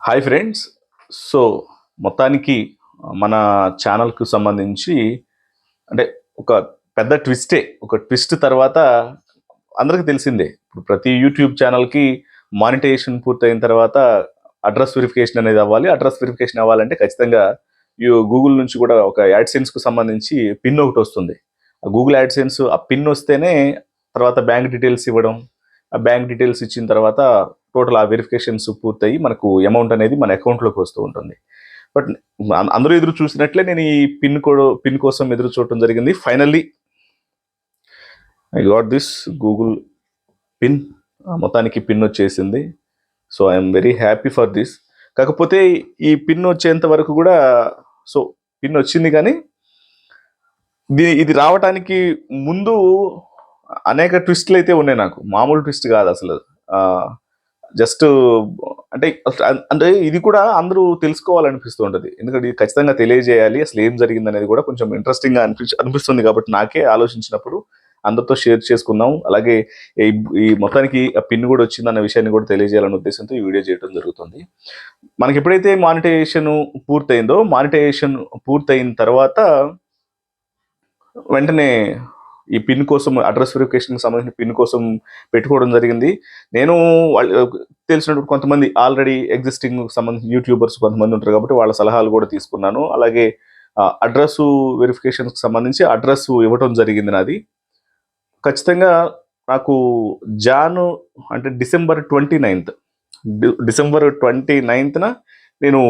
Hi friends. So మొత్తానికి మన ఛానల్‌కు సంబంధించి అంటే ఒక పెద్ద ట్విస్టే. ఒక ట్విస్ట్ తర్వాత అందరికి తెలిసిందే. ఇప్పుడు ప్రతి యూట్యూబ్ ఛానల్‌కి మానిటైజేషన్ పూర్తయిన తర్వాత అడ్రెస్ వెరిఫికేషన్ అనేది అవ్వాలి. అడ్రెస్ వెరిఫికేషన్ అవ్వాలంటే ఖచ్చితంగా గూగుల్ నుంచి కూడా ఒక యాడ్‌సెన్స్‌కు సంబంధించి పిన్ ఒకటొస్తుంది. ఆ గూగుల్ యాడ్‌సెన్స్ ఆ పిన్ వస్తేనే తర్వాత బ్యాంక్ డీటెయిల్స్ ఇవ్వడం. ఆ బ్యాంక్ డీటెయిల్స్ ఇచ్చిన తర్వాత టోటల్ ఆ వెరిఫికేషన్స్ పూర్తయి మనకు అమౌంట్ అనేది మన అకౌంట్‌లోకి వస్తూ ఉంటుంది. బట్ అందరూ ఎదురు చూసినట్లే నేను ఈ పిన్ కోసం ఎదురు చూడటం జరిగింది. Finally I got this Google pin. మొత్తానికి పిన్ వచ్చేసింది. So I'm very happy for this. కాకపోతే ఈ పిన్ వచ్చేంత వరకు కూడా సో పిన్ వచ్చింది కానీ ఇది రావటానికి ముందు అనేక ట్విస్టులు అయితే ఉన్నాయి. నాకు మామూలు ట్విస్ట్ కాదు అసలు. జస్ట్ అంటే అంటే ఇది కూడా అందరూ తెలుసుకోవాలనిపిస్తూ ఉంటుంది. ఎందుకంటే ఇది ఖచ్చితంగా తెలియజేయాలి, అసలు ఏం జరిగింది అనేది కూడా కొంచెం ఇంట్రెస్టింగ్గా అనిపిస్తుంది. కాబట్టి నాకే ఆలోచించినప్పుడు అందరితో షేర్ చేసుకుందాం. అలాగే ఈ మొత్తానికి ఆ పిన్ కూడా వచ్చిందన్న విషయాన్ని కూడా తెలియజేయాలనే ఉద్దేశంతో ఈ వీడియో చేయడం జరుగుతుంది. మనకి ఎప్పుడైతే మానిటైజేషన్ పూర్తయిందో, మానిటైజేషన్ పూర్తయిన తర్వాత వెంటనే ఈ పిన్ కోసం అడ్రస్ వెరిఫికేషన్కి సంబంధించిన పిన్ కోసం పెట్టుకోవడం జరిగింది. నేను వాళ్ళు తెలిసినటువంటి కొంతమంది ఆల్రెడీ ఎగ్జిస్టింగ్ సంబంధించిన యూట్యూబర్స్ కొంతమంది ఉంటారు కాబట్టి వాళ్ళ సలహాలు కూడా తీసుకున్నాను. అలాగే అడ్రస్ వెరిఫికేషన్కి సంబంధించి అడ్రస్ ఇవ్వటం జరిగింది నాది. ఖచ్చితంగా నాకు అంటే డిసెంబర్ 29th డిసెంబర్ 29th నేను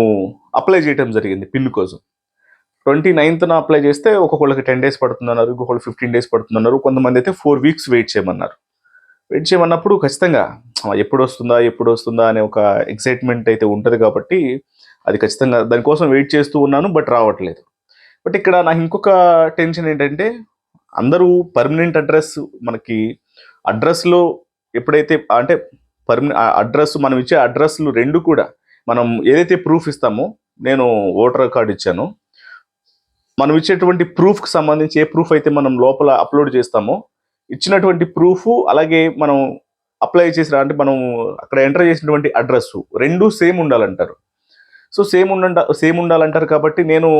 అప్లై చేయడం జరిగింది పిన్ కోసం. 29th అప్లై చేస్తే ఒక్కొక్కళ్ళకి 10 days పడుతుందన్నారు, ఇంకొకళ్ళు 15 days పడుతుందన్నారు, కొంతమంది అయితే 4 weeks వెయిట్ చేయమన్నారు. వెయిట్ చేయమన్నప్పుడు ఖచ్చితంగా ఎప్పుడు వస్తుందా అనే ఒక ఎక్సైట్మెంట్ అయితే ఉంటుంది కాబట్టి అది ఖచ్చితంగా దానికోసం వెయిట్ చేస్తూ ఉన్నాను. బట్ రావట్లేదు. బట్ ఇక్కడ నాకు ఇంకొక టెన్షన్ ఏంటంటే అందరూ పర్మనెంట్ అడ్రస్ మనకి అడ్రస్లో ఎప్పుడైతే అంటే అడ్రస్ మనం ఇచ్చే అడ్రస్లు రెండు కూడా మనం ఏదైతే ప్రూఫ్ ఇస్తామో, నేను ఓటర్ కార్డు ఇచ్చాను, మనం ఇచ్చేటువంటి ప్రూఫ్కి సంబంధించి ఏ ప్రూఫ్ అయితే మనం లోపల అప్లోడ్ చేస్తామో ఇచ్చినటువంటి ప్రూఫ్, అలాగే మనం అప్లై చేసిన అంటే మనం అక్కడ ఎంటర్ చేసినటువంటి అడ్రస్ రెండు సేమ్ ఉండాలంటారు. సో సేమ్ ఉండాలంటారు కాబట్టి నేను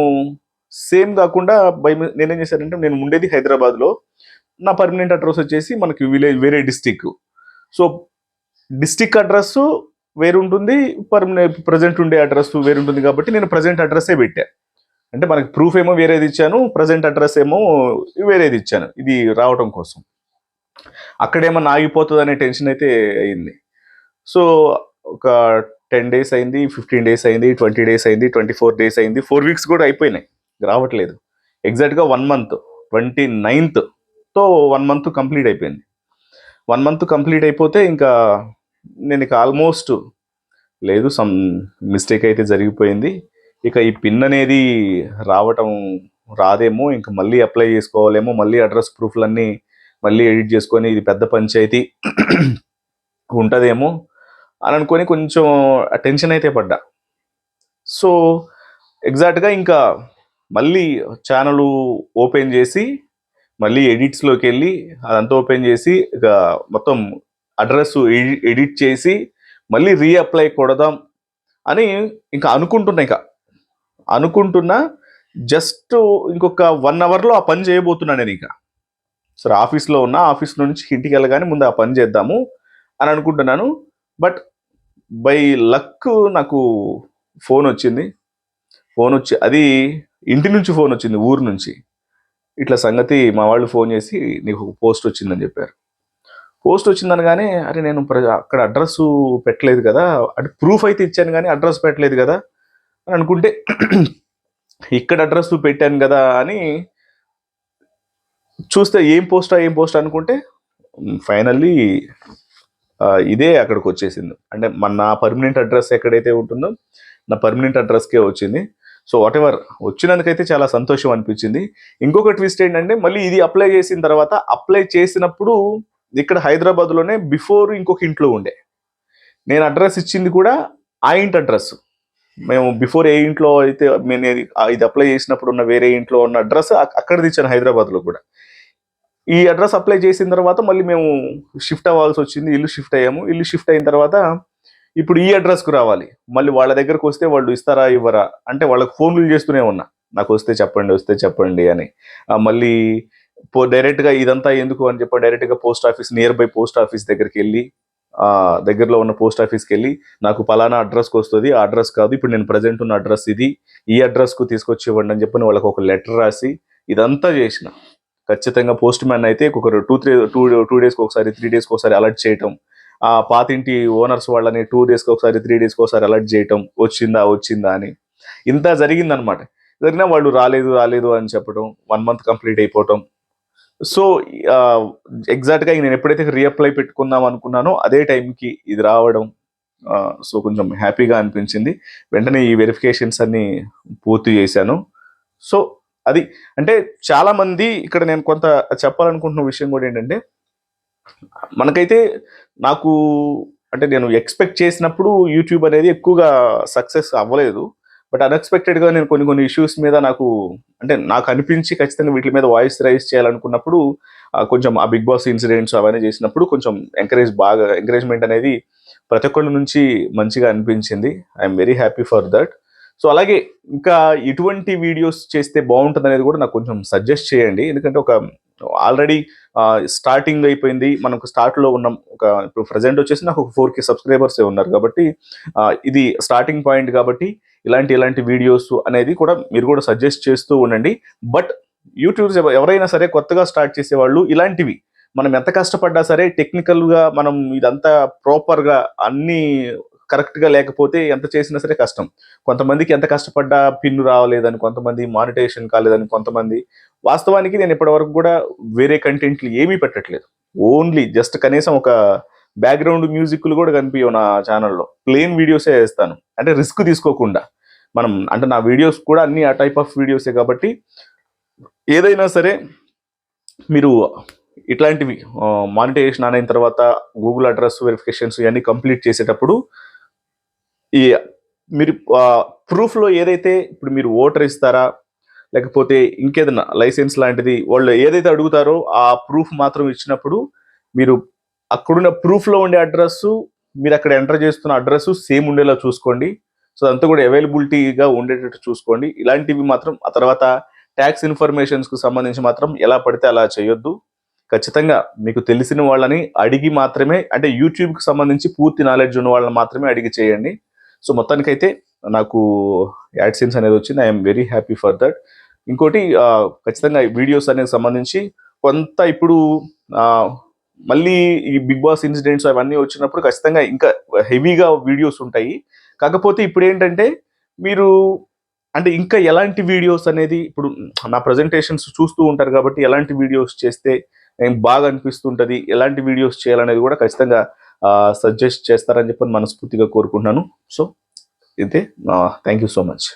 సేమ్ కాకుండా నేనేం చేశానంటే, నేను ఉండేది హైదరాబాద్లో, నా పర్మనెంట్ అడ్రస్ వచ్చేసి మనకి వేరే డిస్టిక్. సో డిస్టిక్ అడ్రస్ వేరుంటుంది, ప్రజెంట్ ఉండే అడ్రస్ వేరుంటుంది కాబట్టి నేను ప్రజెంట్ అడ్రస్సే పెట్టాను. అంటే మనకి ప్రూఫ్ ఏమో వేరేది ఇచ్చాను, ప్రజెంట్ అడ్రస్ ఏమో వేరేది ఇచ్చాను ఇది రావటం కోసం. అక్కడేమన్నా ఆగిపోతుంది అనే టెన్షన్ అయితే అయింది. సో ఒక 10 days అయింది, 15 days అయింది, 20 days అయింది, 24 days అయింది, 4 weeks కూడా అయిపోయినాయి, రావట్లేదు. ఎగ్జాక్ట్గా 1 month 29th 1 month కంప్లీట్ అయిపోయింది. 1 month కంప్లీట్ అయిపోతే ఇంకా నేను ఆల్మోస్ట్ లేదు, సమ్ మిస్టేక్ అయితే జరిగిపోయింది, ఇక ఈ పిన్ అనేది రాదేమో, ఇంకా మళ్ళీ అప్లై చేసుకోవాలేమో, మళ్ళీ అడ్రస్ ప్రూఫ్లన్నీ మళ్ళీ ఎడిట్ చేసుకొని ఇది పెద్ద పంచాయతీ ఉంటుందేమో అని అనుకొని కొంచెం టెన్షన్ అయితే పడ్డా. సో ఎగ్జాక్ట్గా ఇంకా మళ్ళీ ఛానల్ ఓపెన్ చేసి మళ్ళీ ఎడిట్స్లోకి వెళ్ళి అదంతా ఓపెన్ చేసి ఇక మొత్తం అడ్రస్ ఎడిట్ చేసి మళ్ళీ రీఅప్లై కొడదాం అని ఇంకా అనుకుంటున్నా. జస్ట్ ఇంకొక 1 hourలో ఆ పని చేయబోతున్నా నేను. ఇక సరే ఆఫీస్లో ఉన్నా, ఆఫీస్ నుంచి ఇంటికి వెళ్ళగానే ముందు ఆ పని చేద్దాము అని అనుకుంటున్నాను. బట్ బై లక్ నాకు ఫోన్ వచ్చి అది ఇంటి నుంచి ఫోన్ వచ్చింది, ఊరు నుంచి. ఇట్లా సంగతి మా వాళ్ళు ఫోన్ చేసి నీకు పోస్ట్ వచ్చిందని చెప్పారు. పోస్ట్ వచ్చిందనగానే అరే నేను అక్కడ అడ్రస్ పెట్టలేదు కదా, అంటే ప్రూఫ్ అయితే ఇచ్చాను కానీ అడ్రస్ పెట్టలేదు కదా అని అనుకుంటే ఇక్కడ అడ్రస్ పెట్టాను కదా అని చూస్తే ఏం పోస్ట్ అనుకుంటే ఫైనల్లీ ఇదే అక్కడికి వచ్చేసింది. అంటే నా పర్మనెంట్ అడ్రస్ ఎక్కడైతే ఉంటుందో నా పర్మనెంట్ అడ్రస్కే వచ్చింది. సో వాటెవర్ వచ్చినందుకైతే చాలా సంతోషం అనిపించింది. ఇంకొక ట్విస్ట్ ఏంటంటే, మళ్ళీ ఇది అప్లై చేసిన తర్వాత అప్లై చేసినప్పుడు ఇక్కడ హైదరాబాద్లోనే బిఫోర్ ఇంకొక ఇంట్లో ఉండే, నేను అడ్రస్ ఇచ్చింది కూడా ఆ ఇంటి అడ్రస్. మేము బిఫోర్ ఏ ఇంట్లో అయితే నేను ఇది అప్లై చేసినప్పుడు ఉన్న వేరే ఇంట్లో ఉన్న అడ్రస్ అక్కడిది ఇచ్చాను, హైదరాబాద్లో కూడా. ఈ అడ్రస్ అప్లై చేసిన తర్వాత మళ్ళీ మేము షిఫ్ట్ అవ్వాల్సి వచ్చింది, ఇల్లు షిఫ్ట్ అయ్యాము. ఇల్లు షిఫ్ట్ అయిన తర్వాత ఇప్పుడు ఈ అడ్రస్కు రావాలి, మళ్ళీ వాళ్ళ దగ్గరకు వస్తే వాళ్ళు ఇస్తారా ఇవ్వరా అంటే వాళ్ళకి ఫోన్లు చేస్తూనే ఉన్నా, నాకు వస్తే చెప్పండి అని. మళ్ళీ డైరెక్ట్గా ఇదంతా ఎందుకు అని చెప్పి డైరెక్ట్గా post office, near by post office దగ్గరికి వెళ్ళి, దగ్గరలో ఉన్న పోస్ట్ ఆఫీస్కి వెళ్ళి నాకు పలానా అడ్రస్కి వస్తుంది, ఆ అడ్రస్ కాదు ఇప్పుడు నేను ప్రజెంట్ ఉన్న అడ్రస్ ఇది, ఈ అడ్రస్కు తీసుకొచ్చి ఇవ్వండి అని చెప్పి వాళ్ళకి ఒక లెటర్ రాసి ఇదంతా చేసిన. ఖచ్చితంగా పోస్ట్ మ్యాన్ అయితే ఒక 2 డేస్కి ఒకసారి 3 డేస్కి ఒకసారి అలర్ట్ చేయటం, ఆ పాతింటి ఓనర్స్ వాళ్ళని 2 డేస్కి ఒకసారి 3 డేస్కి ఒకసారి అలర్ట్ చేయటం, వచ్చిందా అని. ఇంత జరిగిందనమాట. జరిగినా వాళ్ళు రాలేదు రాలేదు అని చెప్పడం, 1 మంత్ కంప్లీట్ అయిపోవటం. సో ఎగ్జాక్ట్గా నేను ఎప్పుడైతే రీఅప్లై పెట్టుకుందాం అనుకున్నానో అదే టైంకి ఇది రావడం, సో కొంచెం హ్యాపీగా అనిపించింది. వెంటనే ఈ వెరిఫికేషన్స్ అన్ని పూర్తి చేశాను. సో అది అంటే చాలా మంది ఇక్కడ నేను కొంత చెప్పాలనుకుంటున్న విషయం కూడా ఏంటంటే, మనకైతే నాకు అంటే నేను ఎక్స్పెక్ట్ చేసినప్పుడు యూట్యూబ్ అనేది ఎక్కువగా సక్సెస్ అవ్వలేదు. బట్ అన్ఎక్స్పెక్టెడ్గా నేను కొన్ని ఇష్యూస్ మీద నాకు అనిపించి ఖచ్చితంగా వీటి మీద వాయిస్ రైజ్ చేయాలనుకున్నప్పుడు, కొంచెం ఆ బిగ్ బాస్ ఇన్సిడెంట్స్ అవన్నీ చేసినప్పుడు కొంచెం ఎంకరేజ్మెంట్ అనేది ప్రతి ఒక్కళ్ళ నుంచి మంచిగా అనిపించింది. I'm very happy for that. So అలాగే ఇంకా ఇటువంటి వీడియోస్ చేస్తే బాగుంటుంది అనేది కూడా నాకు కొంచెం సజెస్ట్ చేయండి. ఎందుకంటే ఒక ఆల్రెడీ స్టార్టింగ్ అయిపోయింది, మనకు స్టార్ట్లో ఉన్నాం. ఇప్పుడు ప్రజెంట్ వచ్చేసి నాకు ఒక 4K సబ్స్క్రైబర్సే ఉన్నారు కాబట్టి, ఇది స్టార్టింగ్ పాయింట్ కాబట్టి ఇలాంటి వీడియోస్ అనేది కూడా మీరు కూడా సజెస్ట్ చేస్తూ ఉండండి. బట్ యూట్యూబ్స్ ఎవరైనా సరే కొత్తగా స్టార్ట్ చేసేవాళ్ళు ఇలాంటివి మనం ఎంత కష్టపడ్డా సరే టెక్నికల్గా మనం ఇదంతా ప్రాపర్గా అన్నీ కరెక్ట్గా లేకపోతే ఎంత చేసినా సరే కష్టం. కొంతమందికి ఎంత కష్టపడ్డా పిన్ రావలేదని, కొంతమంది మానిటైజేషన్ కాలేదని, కొంతమంది వాస్తవానికి నేను ఇప్పటివరకు కూడా వేరే కంటెంట్లు ఏమీ పెట్టట్లేదు. ఓన్లీ జస్ట్ కనీసం ఒక బ్యాక్గ్రౌండ్ మ్యూజిక్లు కూడా కనిపించవు నా ఛానల్లో, ప్లెయిన్ వీడియోసే వేస్తాను. అంటే రిస్క్ తీసుకోకుండా నా వీడియోస్ కూడా అన్ని ఆ టైప్ ఆఫ్ వీడియోసే కాబట్టి ఏదైనా సరే మీరు ఇట్లాంటివి మానిటైజేషన్ అయిన తర్వాత గూగుల్ అడ్రస్ వెరిఫికేషన్స్ ఇవన్నీ కంప్లీట్ చేసేటప్పుడు ఈ మీరు ప్రూఫ్లో ఏదైతే ఇప్పుడు మీరు ఓటర్ ఇస్తారా లేకపోతే ఇంకేదన్నా లైసెన్స్ లాంటిది వాళ్ళు ఏదైతే అడుగుతారో ఆ ప్రూఫ్ మాత్రం ఇచ్చినప్పుడు మీరు అక్కడున్న ప్రూఫ్లో ఉండే అడ్రస్, మీరు అక్కడ ఎంటర్ చేస్తున్న అడ్రస్ సేమ్ ఉండేలా చూసుకోండి. సో అంతా కూడా అవైలబిలిటీగా ఉండేటట్టు చూసుకోండి. ఇలాంటివి మాత్రం ఆ తర్వాత ట్యాక్స్ ఇన్ఫర్మేషన్స్కు సంబంధించి మాత్రం ఎలా పడితే అలా చేయొద్దు. ఖచ్చితంగా మీకు తెలిసిన వాళ్ళని అడిగి మాత్రమే, అంటే యూట్యూబ్కి సంబంధించి పూర్తి నాలెడ్జ్ ఉన్న వాళ్ళని మాత్రమే అడిగి చేయండి. సో మొత్తానికైతే నాకు యాడ్సెన్స్ అనేది వచ్చింది. I'm very happy for that. ఇంకోటి ఖచ్చితంగా వీడియోస్ అనేది సంబంధించి కొంత ఇప్పుడు మళ్ళీ ఈ బిగ్ బాస్ ఇన్సిడెంట్స్ అవన్నీ వచ్చినప్పుడు ఖచ్చితంగా ఇంకా హెవీగా వీడియోస్ ఉంటాయి. కాకపోతే ఇప్పుడు ఏంటంటే మీరు అంటే ఇంకా ఎలాంటి వీడియోస్ అనేది ఇప్పుడు నా ప్రజెంటేషన్స్ చూస్తూ ఉంటారు కాబట్టి ఎలాంటి వీడియోస్ చేస్తే బాగా అనిపిస్తుంటుంది, ఎలాంటి వీడియోస్ చేయాలనేది కూడా ఖచ్చితంగా సజెస్ట్ చేస్తారని చెప్పి మనస్ఫూర్తిగా కోరుకుంటున్నాను. సో ఇదే, థ్యాంక్ యూ సో మచ్.